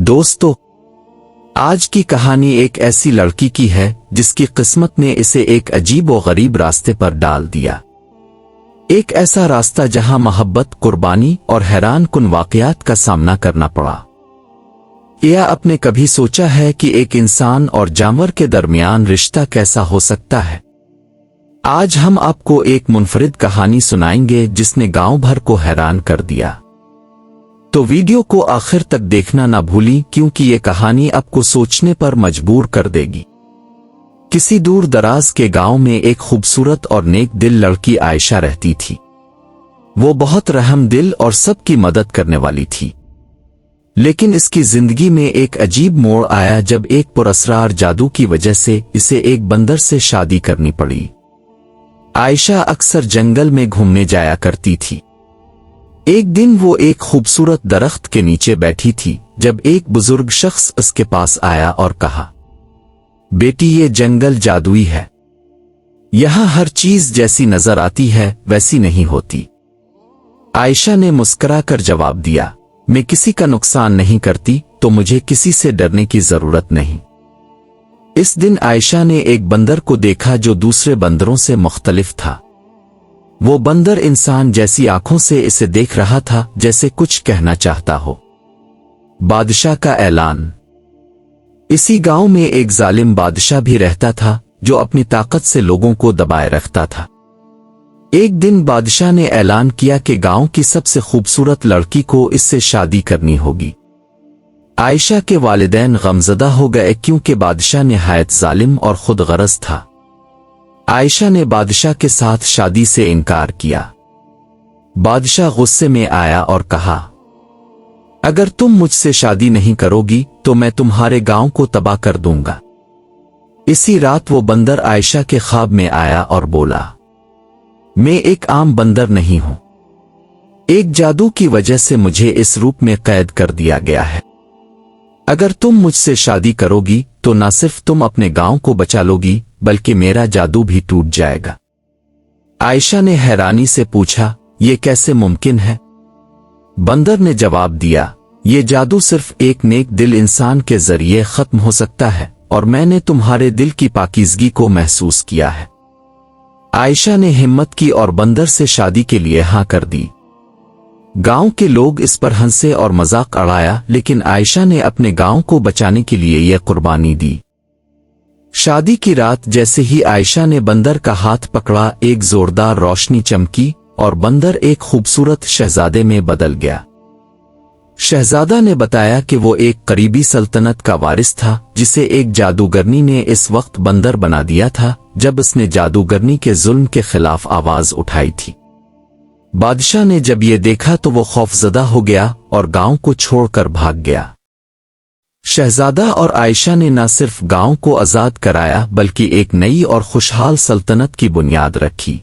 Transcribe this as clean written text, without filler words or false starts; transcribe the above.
دوستو، آج کی کہانی ایک ایسی لڑکی کی ہے جس کی قسمت نے اسے ایک عجیب و غریب راستے پر ڈال دیا۔ ایک ایسا راستہ جہاں محبت، قربانی اور حیران کن واقعات کا سامنا کرنا پڑا۔ کیا آپ نے کبھی سوچا ہے کہ ایک انسان اور جانور کے درمیان رشتہ کیسا ہو سکتا ہے؟ آج ہم آپ کو ایک منفرد کہانی سنائیں گے جس نے گاؤں بھر کو حیران کر دیا۔ تو ویڈیو کو آخر تک دیکھنا نہ بھولیں کیونکہ یہ کہانی آپ کو سوچنے پر مجبور کر دے گی۔ کسی دور دراز کے گاؤں میں ایک خوبصورت اور نیک دل لڑکی عائشہ رہتی تھی۔ وہ بہت رحم دل اور سب کی مدد کرنے والی تھی، لیکن اس کی زندگی میں ایک عجیب موڑ آیا جب ایک پراسرار جادو کی وجہ سے اسے ایک بندر سے شادی کرنی پڑی۔ عائشہ اکثر جنگل میں گھومنے جایا کرتی تھی۔ ایک دن وہ ایک خوبصورت درخت کے نیچے بیٹھی تھی جب ایک بزرگ شخص اس کے پاس آیا اور کہا، بیٹی، یہ جنگل جادوئی ہے۔ یہاں ہر چیز جیسی نظر آتی ہے ویسی نہیں ہوتی۔ عائشہ نے مسکرا کر جواب دیا، میں کسی کا نقصان نہیں کرتی تو مجھے کسی سے ڈرنے کی ضرورت نہیں۔ اس دن عائشہ نے ایک بندر کو دیکھا جو دوسرے بندروں سے مختلف تھا۔ وہ بندر انسان جیسی آنکھوں سے اسے دیکھ رہا تھا جیسے کچھ کہنا چاہتا ہو۔ بادشاہ کا اعلان۔ اسی گاؤں میں ایک ظالم بادشاہ بھی رہتا تھا جو اپنی طاقت سے لوگوں کو دبائے رکھتا تھا۔ ایک دن بادشاہ نے اعلان کیا کہ گاؤں کی سب سے خوبصورت لڑکی کو اس سے شادی کرنی ہوگی۔ عائشہ کے والدین غمزدہ ہو گئے کیونکہ بادشاہ نہایت ظالم اور خود غرض تھا۔ عائشہ نے بادشاہ کے ساتھ شادی سے انکار کیا۔ بادشاہ غصے میں آیا اور کہا، اگر تم مجھ سے شادی نہیں کرو گی تو میں تمہارے گاؤں کو تباہ کر دوں گا۔ اسی رات وہ بندر عائشہ کے خواب میں آیا اور بولا، میں ایک عام بندر نہیں ہوں۔ ایک جادو کی وجہ سے مجھے اس روپ میں قید کر دیا گیا ہے۔ اگر تم مجھ سے شادی کرو گی تو نہ صرف تم اپنے گاؤں کو بچا لو گی بلکہ میرا جادو بھی ٹوٹ جائے گا۔ عائشہ نے حیرانی سے پوچھا، یہ کیسے ممکن ہے؟ بندر نے جواب دیا، یہ جادو صرف ایک نیک دل انسان کے ذریعے ختم ہو سکتا ہے اور میں نے تمہارے دل کی پاکیزگی کو محسوس کیا ہے۔ عائشہ نے ہمت کی اور بندر سے شادی کے لیے ہاں کر دی۔ گاؤں کے لوگ اس پر ہنسے اور مذاق اڑایا، لیکن عائشہ نے اپنے گاؤں کو بچانے کے لیے یہ قربانی دی۔ شادی کی رات جیسے ہی عائشہ نے بندر کا ہاتھ پکڑا، ایک زوردار روشنی چمکی اور بندر ایک خوبصورت شہزادے میں بدل گیا۔ شہزادہ نے بتایا کہ وہ ایک قریبی سلطنت کا وارث تھا جسے ایک جادوگرنی نے اس وقت بندر بنا دیا تھا جب اس نے جادوگرنی کے ظلم کے خلاف آواز اٹھائی تھی۔ بادشاہ نے جب یہ دیکھا تو وہ خوفزدہ ہو گیا اور گاؤں کو چھوڑ کر بھاگ گیا۔ شہزادہ اور عائشہ نے نہ صرف گاؤں کو آزاد کرایا بلکہ ایک نئی اور خوشحال سلطنت کی بنیاد رکھی۔